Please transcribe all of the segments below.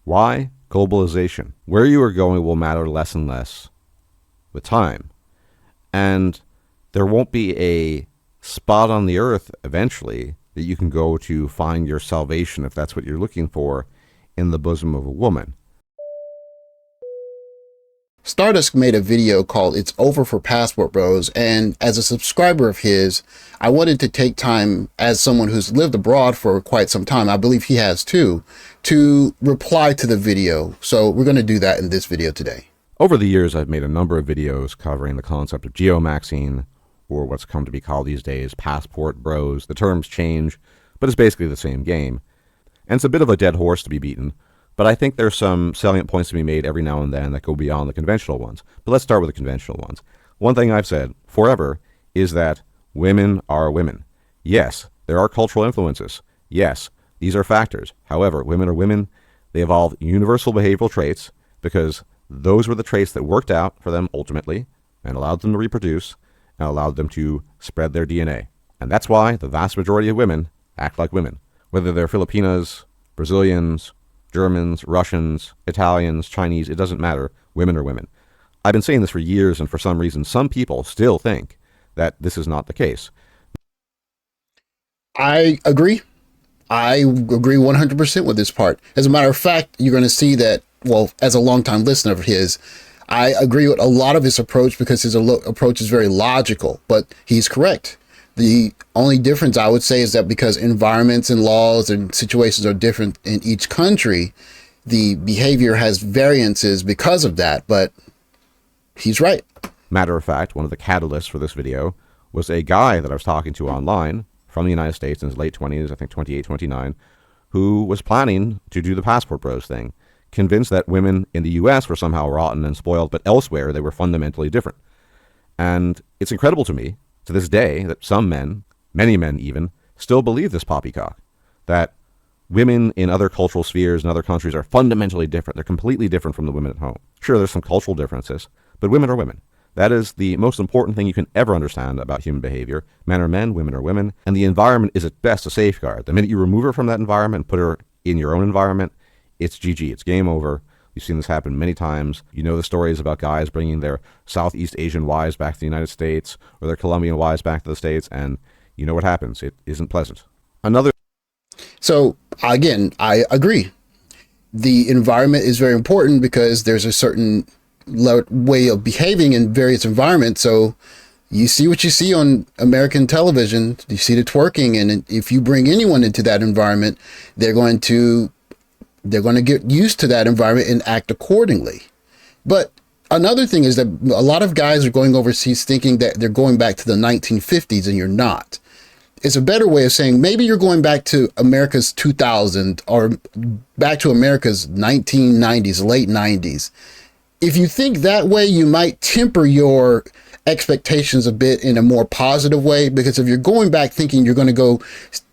Why? Globalization. Where you are going will matter less and less with time. And there won't be a spot on the earth eventually that you can go to find your salvation, if that's what you're looking for, in the bosom of a woman. Stardusk made a video called It's Over for Passport Bros, and as a subscriber of his, I wanted to take time, as someone who's lived abroad for quite some time, I believe he has too, to reply to the video. So we're going to do that in this video today. Over the years, I've made a number of videos covering the concept of geomaxxing, or what's come to be called these days passport bros. The terms change, but it's basically the same game. And it's a bit of a dead horse to be beaten, but I think there's some salient points to be made every now and then that go beyond the conventional ones. But let's start with the conventional ones. One thing I've said forever is that women are women. Yes, there are cultural influences. Yes, these are factors. However, women are women. They evolved universal behavioral traits because those were the traits that worked out for them ultimately and allowed them to reproduce and allowed them to spread their DNA. And that's why the vast majority of women act like women. Whether they're Filipinas, Brazilians, Germans, Russians, Italians, Chinese, it doesn't matter. Women are women. I've been saying this for years, and for some reason, some people still think that this is not the case. I agree. I agree 100% with this part. As a matter of fact, you're going to see that, well, as a longtime listener of his, I agree with a lot of his approach because his approach is very logical, but he's correct. The only difference I would say is that because environments and laws and situations are different in each country, the behavior has variances because of that, but he's right. Matter of fact, one of the catalysts for this video was a guy that I was talking to online from the United States in his late 20s, I think 28, 29, who was planning to do the passport bros thing, convinced that women in the U.S. were somehow rotten and spoiled, but elsewhere they were fundamentally different. And it's incredible to me, to this day, that some men, many men even, still believe this poppycock, that women in other cultural spheres and other countries are fundamentally different. They're completely different from the women at home. Sure, there's some cultural differences, but women are women. That is the most important thing you can ever understand about human behavior. Men are men, women are women, and the environment is at best a safeguard. The minute you remove her from that environment and put her in your own environment, it's GG, it's game over. You've seen this happen many times. You know the stories about guys bringing their Southeast Asian wives back to the United States or their Colombian wives back to the States, and you know what happens. It isn't pleasant. So, again, I agree. The environment is very important because there's a certain way of behaving in various environments. So you see what you see on American television. You see the twerking, and if you bring anyone into that environment, they're going to get used to that environment and act accordingly. But another thing is that a lot of guys are going overseas thinking that they're going back to the 1950s, and you're not. It's a better way of saying maybe you're going back to America's 2000 or back to America's 1990s, late 90s. If you think that way, you might temper your expectations a bit in a more positive way, because if you're going back thinking you're going to go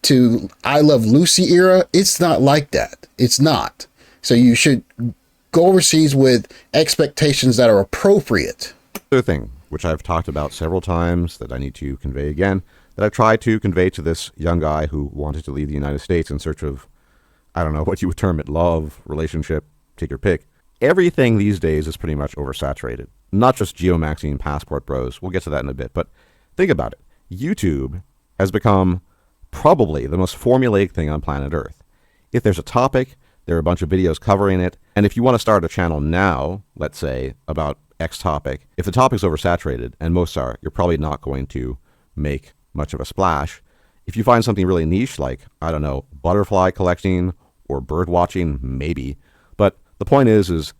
to I Love Lucy era, it's not like that. It's not. So you should go overseas with expectations that are appropriate. Other thing, which I've talked about several times that I need to convey again, that I've tried to convey to this young guy who wanted to leave the United States in search of, I don't know what you would term it, love, relationship, take your pick. Everything these days is pretty much oversaturated. Not just geomaxxing and passport bros. We'll get to that in a bit. But think about it. YouTube has become probably the most formulaic thing on planet Earth. If there's a topic, there are a bunch of videos covering it. And if you want to start a channel now, let's say, about X topic, if the topic's oversaturated, and most are, you're probably not going to make much of a splash. If you find something really niche, like, I don't know, butterfly collecting or bird watching, maybe. But the point is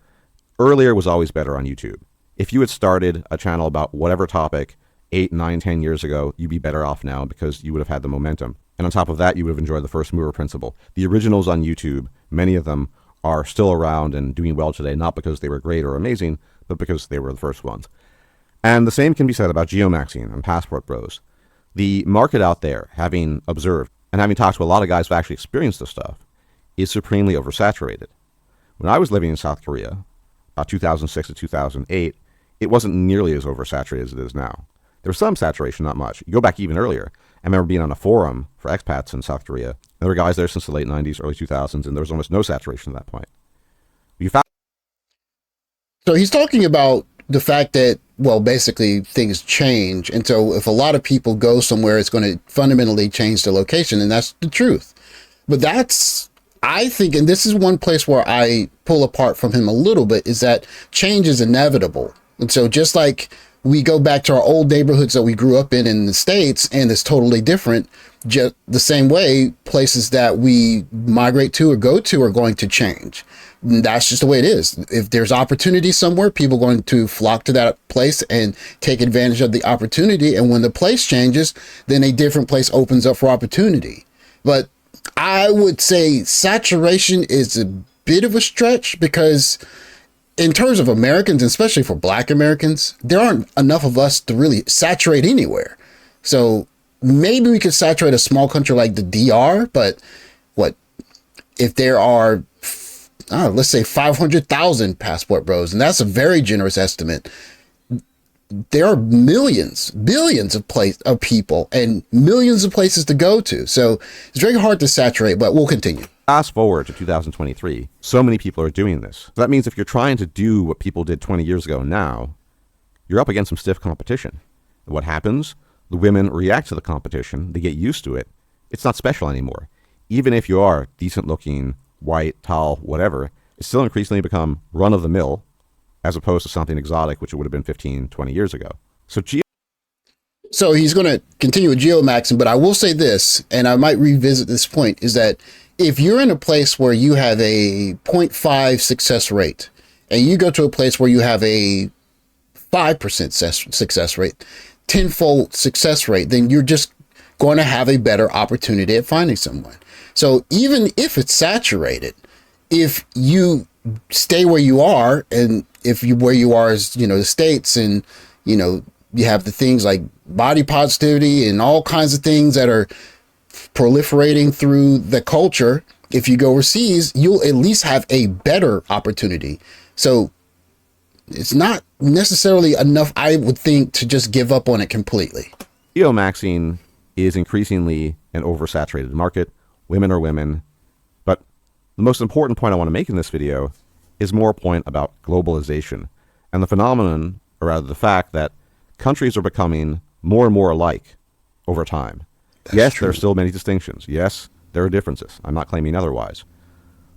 earlier was always better on YouTube. If you had started a channel about whatever topic 8, 9, 10 years ago, you'd be better off now because you would have had the momentum. And on top of that, you would have enjoyed the first mover principle. The originals on YouTube, many of them are still around and doing well today, not because they were great or amazing, but because they were the first ones. And the same can be said about geomaxxing and passport bros. The market out there, having observed and having talked to a lot of guys who actually experienced this stuff, is supremely oversaturated. When I was living in South Korea, about 2006 to 2008, it wasn't nearly as oversaturated as it is now. There was some saturation, not much. You go back even earlier. I remember being on a forum for expats in South Korea. There were guys there since the late 90s, early 2000s, and there was almost no saturation at that point. You found So he's talking about the fact that, well, basically things change. And so if a lot of people go somewhere, it's going to fundamentally change the location. And that's the truth. But that's, I think, and this is one place where I pull apart from him a little bit, is that change is inevitable. And so just like we go back to our old neighborhoods that we grew up in the States, and it's totally different, just the same way places that we migrate to or go to are going to change. That's just the way it is. If there's opportunity somewhere, people are going to flock to that place and take advantage of the opportunity. And when the place changes, then a different place opens up for opportunity. But I would say saturation is a bit of a stretch, because in terms of Americans, especially for Black Americans, there aren't enough of us to really saturate anywhere. So maybe we could saturate a small country like the DR, but what if there are, let's say 500,000 passport bros, and that's a very generous estimate. There are millions, billions of people and millions of places to go to. So it's very hard to saturate, but we'll continue. Fast forward to 2023, so many people are doing this. That means if you're trying to do what people did 20 years ago now, you're up against some stiff competition. What happens? The women react to the competition. They get used to it. It's not special anymore. Even if you are decent looking, white, tall, whatever, it's still increasingly become run of the mill, as opposed to something exotic, which it would have been 15, 20 years ago. So he's going to continue with geomaxxing, but I will say this, and I might revisit this point, is that if you're in a place where you have a 0.5 success rate, and you go to a place where you have a 5% success rate, tenfold success rate, then you're just going to have a better opportunity at finding someone. So even if it's saturated, if you stay where you are, and if you where you are is, the States, and, you have the things like body positivity and all kinds of things that are proliferating through the culture, if you go overseas, you'll at least have a better opportunity. So it's not necessarily enough, I would think, to just give up on it completely. Geomaxxing is increasingly an oversaturated market. Women are women. But the most important point I want to make in this video is more a point about globalization and the phenomenon, or rather the fact that countries are becoming more and more alike over time. Yes, there are still many distinctions. Yes, there are differences. I'm not claiming otherwise.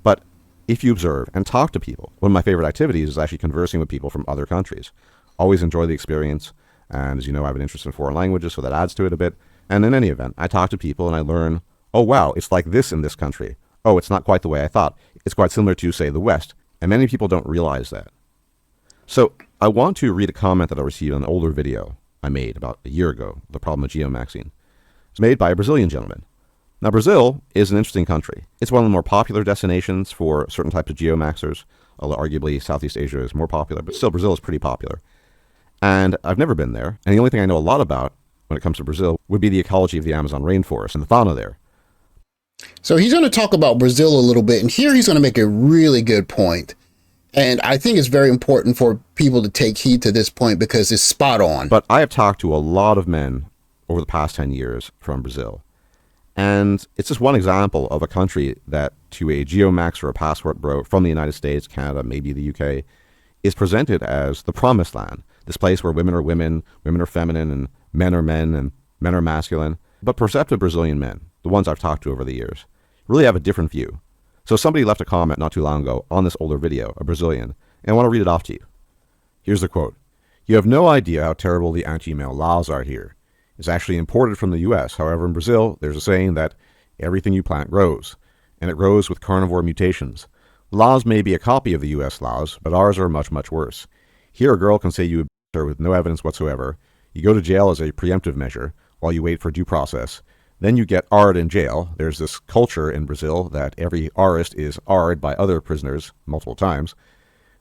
But if you observe and talk to people, one of my favorite activities is actually conversing with people from other countries. Always enjoy the experience. And as you know, I have an interest in foreign languages, so that adds to it a bit. And in any event, I talk to people and I learn, oh, wow, it's like this in this country. Oh, it's not quite the way I thought. It's quite similar to, say, the West. And many people don't realize that. So I want to read a comment that I received on an older video I made about a year ago, the problem of geomaxxing. It's made by a Brazilian gentleman. Now, Brazil is an interesting country. It's one of the more popular destinations for certain types of geomaxxers, although arguably Southeast Asia is more popular, but still Brazil is pretty popular. And I've never been there, and the only thing I know a lot about when it comes to Brazil would be the ecology of the Amazon rainforest and the fauna there. So he's going to talk about Brazil a little bit, and here he's going to make a really good point. And I think it's very important for people to take heed to this point because it's spot on. But I have talked to a lot of men over the past 10 years from Brazil. And it's just one example of a country that to a geomax or a passport bro from the United States, Canada, maybe the UK, is presented as the promised land. This place where women are women, women are feminine, and men are masculine. But perceptive Brazilian men, the ones I've talked to over the years, really have a different view. So somebody left a comment not too long ago on this older video, a Brazilian, and I want to read it off to you. Here's the quote. "You have no idea how terrible the anti-male laws are here. It's actually imported from the U.S. However, in Brazil, there's a saying that everything you plant grows, and it grows with carnivore mutations. Laws may be a copy of the U.S. laws, but ours are much, much worse. Here, a girl can say you abused her with no evidence whatsoever. You go to jail as a preemptive measure while you wait for due process. Then you get R'd in jail. There's this culture in Brazil that every R'ist is R'd by other prisoners multiple times.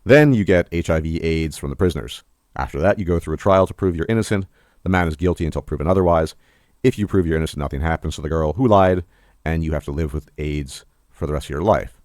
Then you get HIV/AIDS from the prisoners. After that, you go through a trial to prove you're innocent. The man is guilty until proven otherwise. If you prove you're innocent, nothing happens to the girl who lied, and you have to live with AIDS for the rest of your life.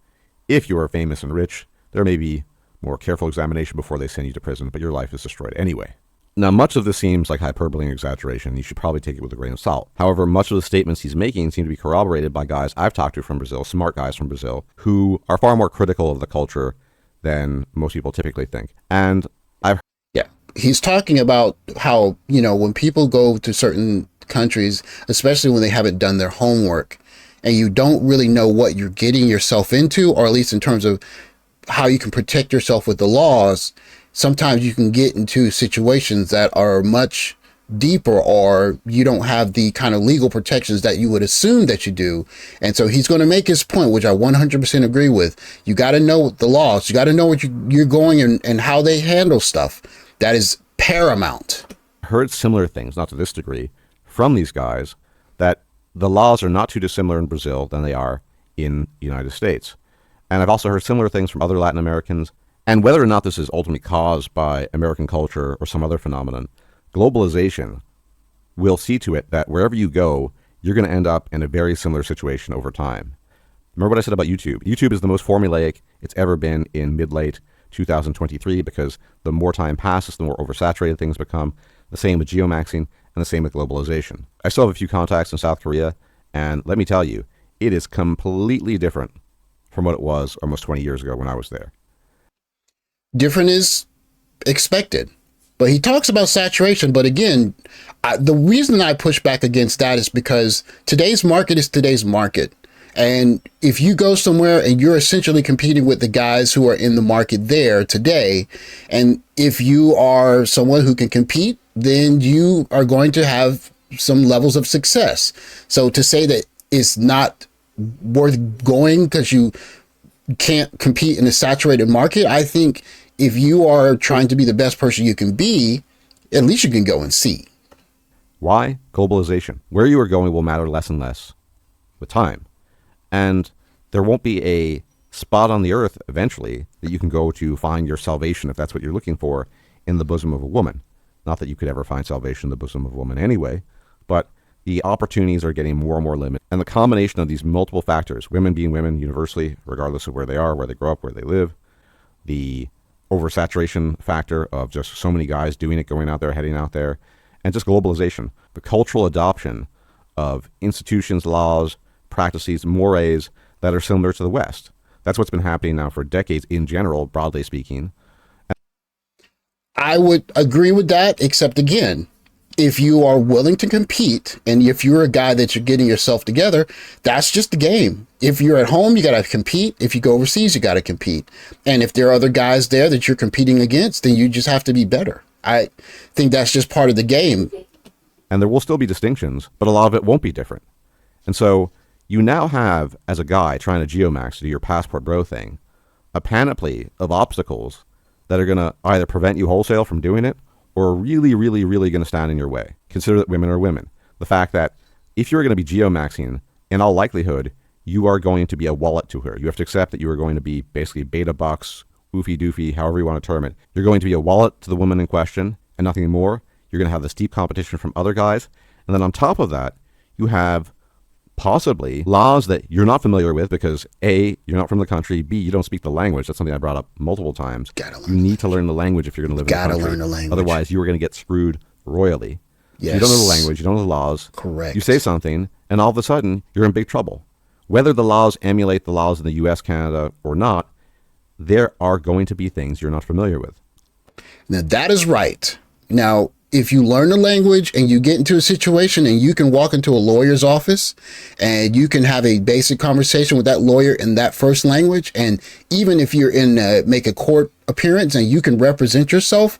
If you are famous and rich, there may be more careful examination before they send you to prison, but your life is destroyed anyway." Now, much of this seems like hyperbole and exaggeration. You should probably take it with a grain of salt. However, much of the statements he's making seem to be corroborated by guys I've talked to from Brazil, smart guys from Brazil, who are far more critical of the culture than most people typically think. And I've Yeah. He's talking about how, when people go to certain countries, especially when they haven't done their homework and you don't really know what you're getting yourself into, or at least in terms of how you can protect yourself with the laws, sometimes you can get into situations that are much deeper, or you don't have the kind of legal protections that you would assume that you do. And so he's going to make his point, which I 100% agree with. You got to know the laws. You got to know what you're going and how they handle stuff. That is paramount. heard similar things, not to this degree, from these guys, that the laws are not too dissimilar in Brazil than they are in the United States. And I've also heard similar things from other Latin Americans. And whether or not this is ultimately caused by American culture or some other phenomenon, globalization will see to it that wherever you go, you're going to end up in a very similar situation over time. Remember what I said about YouTube? YouTube is the most formulaic it's ever been in mid-late 2023 because the more time passes, the more oversaturated things become. The same with geomaxxing and the same with globalization. I still have a few contacts in South Korea, and let me tell you, it is completely different from what it was almost 20 years ago when I was there. Different is expected. But he talks about saturation. But again, the reason I push back against that is because today's market is today's market. And if you go somewhere and you're essentially competing with the guys who are in the market there today, and if you are someone who can compete, then you are going to have some levels of success. So to say that it's not worth going because you can't compete in a saturated market, I think if you are trying to be the best person you can be, at least you can go and see. Why? Globalization. Where you are going will matter less and less with time. And there won't be a spot on the earth eventually that you can go to find your salvation, if that's what you're looking for, in the bosom of a woman. Not that you could ever find salvation in the bosom of a woman anyway, but the opportunities are getting more and more limited. And the combination of these multiple factors, women being women universally, regardless of where they are, where they grow up, where they live, the oversaturation factor of just so many guys doing it, going out there, heading out there, and just globalization, the cultural adoption of institutions, laws, practices, mores that are similar to the West. That's what's been happening now for decades in general, broadly speaking. I would agree with that, except again, if you are willing to compete and if you're a guy that you're getting yourself together, that's just the game. If you're at home, you got to compete. If you go overseas, you got to compete. And if there are other guys there that you're competing against, then you just have to be better. I think that's just part of the game. And there will still be distinctions, but a lot of it won't be different. And so you now have, as a guy trying to geomax to do your passport bro thing, a panoply of obstacles that are going to either prevent you wholesale from doing it or really, really, really going to stand in your way. Consider that women are women. The fact that if you're going to be geomaxing, in all likelihood, you are going to be a wallet to her. You have to accept that you are going to be basically beta bucks, oofy doofy, however you want to term it. You're going to be a wallet to the woman in question and nothing more. You're going to have this deep competition from other guys. And then on top of that, you have possibly laws that you're not familiar with because A, you're not from the country, B, you don't speak the language. That's something I brought up multiple times. You need to learn the language if you're going to live in the country. Gotta learn the language. Otherwise, you are going to get screwed royally. Yes. You don't know the language, you don't know the laws. Correct. You say something, and all of a sudden, you're in big trouble. Whether the laws emulate the laws in the US, Canada, or not, there are going to be things you're not familiar with. Now, that is right. Now, if you learn the language and you get into a situation and you can walk into a lawyer's office and you can have a basic conversation with that lawyer in that first language, and even if you're in make a court appearance and you can represent yourself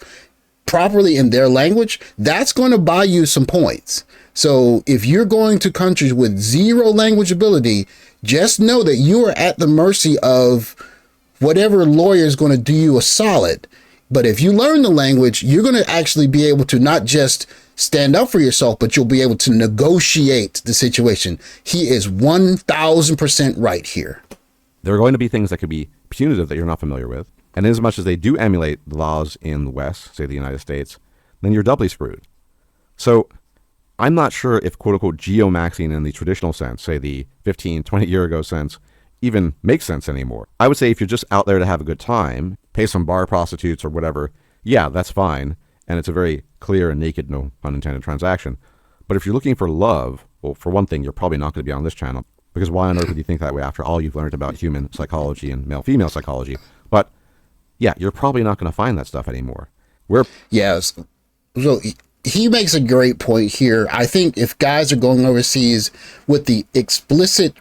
properly in their language, that's going to buy you some points. So if you're going to countries with zero language ability, just know that you are at the mercy of whatever lawyer is going to do you a solid. But if you learn the language, you're going to actually be able to not just stand up for yourself, but you'll be able to negotiate the situation. He is 1,000% right here. There are going to be things that could be punitive that you're not familiar with. And as much as they do emulate the laws in the West, say the United States, then you're doubly screwed. So I'm not sure if quote-unquote geomaxing in the traditional sense, say the 15, 20-year ago sense, even makes sense anymore. I would say if you're just out there to have a good time, pay some bar prostitutes or whatever, yeah, that's fine. And it's a very clear and naked, no pun intended, transaction. But if you're looking for love, well, for one thing, you're probably not going to be on this channel, because why on earth would you think that way after all you've learned about human psychology and male-female psychology? But yeah, you're probably not going to find that stuff anymore. We're Yes. So he makes a great point here. I think if guys are going overseas with the explicit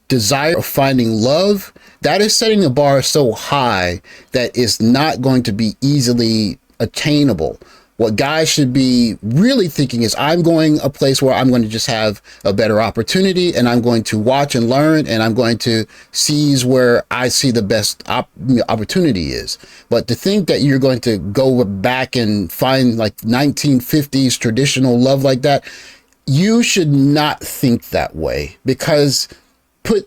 desire of finding love, that is setting the bar so high that it's not going to be easily attainable. What guys should be really thinking is, I'm going a place where I'm going to just have a better opportunity, and I'm going to watch and learn, and I'm going to seize where I see the best opportunity is. But to think that you're going to go back and find like 1950s traditional love like that, you should not think that way, because put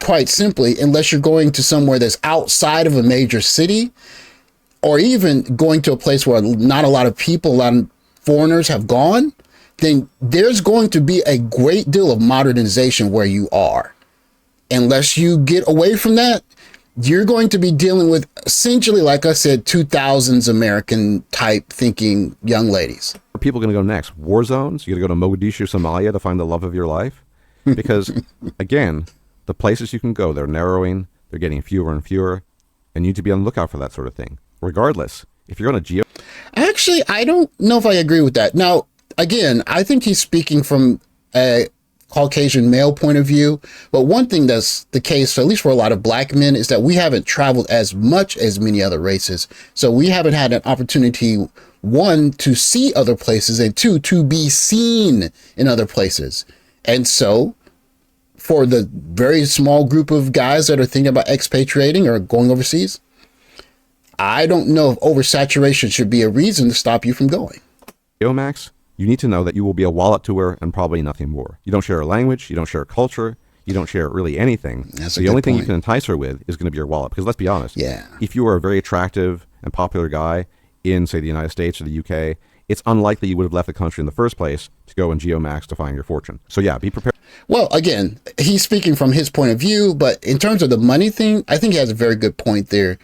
quite simply, unless you're going to somewhere that's outside of a major city, or even going to a place where not a lot of people, a lot of foreigners have gone, then there's going to be a great deal of modernization where you are. Unless you get away from that, you're going to be dealing with essentially, like I said, 2000s American type thinking young ladies. Where are people going to go next? War zones? You're going to go to Mogadishu, Somalia to find the love of your life? Because, again, the places you can go, they're narrowing, they're getting fewer and fewer, and you need to be on the lookout for that sort of thing. Regardless, if you're on a geo... Actually, I don't know if I agree with that. Now, again, I think he's speaking from a Caucasian male point of view. But one thing that's the case, at least for a lot of black men, is that we haven't traveled as much as many other races. So we haven't had an opportunity, one, to see other places, and two, to be seen in other places. And so for the very small group of guys that are thinking about expatriating or going overseas, I don't know if oversaturation should be a reason to stop you from going. Geomaxx, you need to know that you will be a wallet to her and probably nothing more. You don't share a language, you don't share a culture, you don't share really anything. That's the only thing you can entice her with is going to be your wallet. Because let's be honest, if you are a very attractive and popular guy in, say, the United States or the UK, it's unlikely you would have left the country in the first place to go and geomaxx to find your fortune. So yeah, be prepared. Well, again, he's speaking from his point of view, but in terms of the money thing, I think he has a very good point there.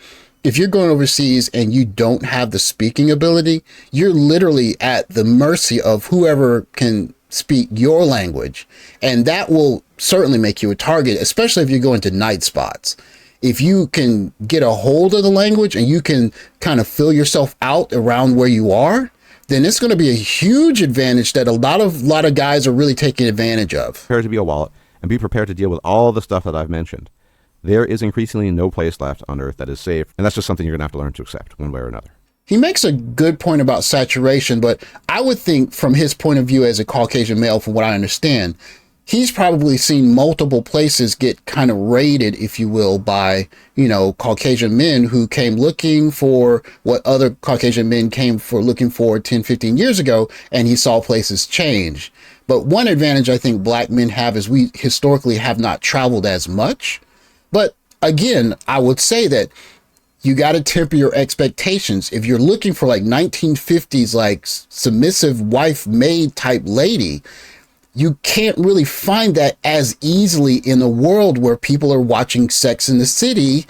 If you're going overseas and you don't have the speaking ability, you're literally at the mercy of whoever can speak your language. And that will certainly make you a target, especially if you go into night spots. If you can get a hold of the language and you can kind of fill yourself out around where you are, then it's going to be a huge advantage that a lot of guys are really taking advantage of. Prepared to be a wallet and be prepared to deal with all the stuff that I've mentioned. There is increasingly no place left on Earth that is safe, and that's just something you're going to have to learn to accept one way or another. He makes a good point about saturation, but I would think from his point of view as a Caucasian male, from what I understand, he's probably seen multiple places get kind of raided, if you will, by, Caucasian men who came looking for what other Caucasian men came for looking for 10, 15 years ago, and he saw places change. But one advantage I think black men have is we historically have not traveled as much. But again, I would say that you got to temper your expectations. If you're looking for like 1950s, like submissive wife maid type lady, you can't really find that as easily in a world where people are watching Sex in the City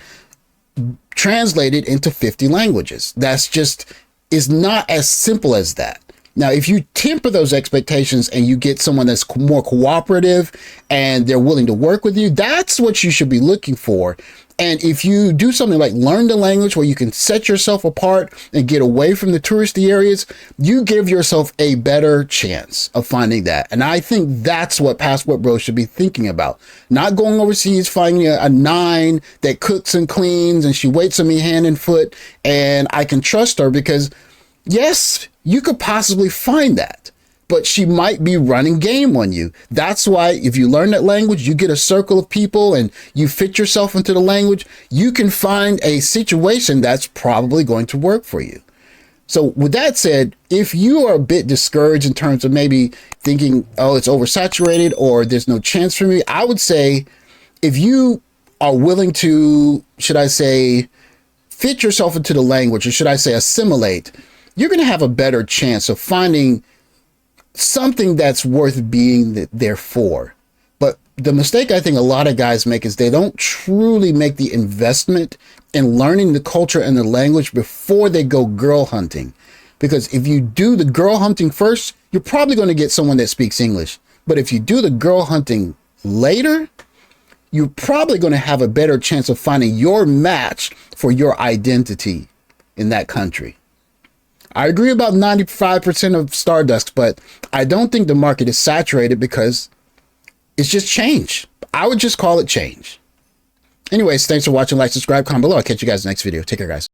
translated into 50 languages. That's just is not as simple as that. Now, if you temper those expectations and you get someone that's more cooperative and they're willing to work with you, that's what you should be looking for. And if you do something like learn the language where you can set yourself apart and get away from the touristy areas, you give yourself a better chance of finding that. And I think that's what Passport Bros should be thinking about. Not going overseas, finding a 9 that cooks and cleans and she waits on me hand and foot and I can trust her, because yes, you could possibly find that, but she might be running game on you. That's why if you learn that language, you get a circle of people and you fit yourself into the language, you can find a situation that's probably going to work for you. So with that said, if you are a bit discouraged in terms of maybe thinking, oh, it's oversaturated or there's no chance for me, I would say if you are willing to, should I say, fit yourself into the language, or should I say assimilate, you're going to have a better chance of finding something that's worth being there for. But the mistake I think a lot of guys make is they don't truly make the investment in learning the culture and the language before they go girl hunting. Because if you do the girl hunting first, you're probably going to get someone that speaks English. But if you do the girl hunting later, you're probably going to have a better chance of finding your match for your identity in that country. I agree about 95% of Stardusk, but I don't think the market is saturated because it's just change. I would just call it change. Anyways, thanks for watching. Like, subscribe, comment below. I'll catch you guys in the next video. Take care, guys.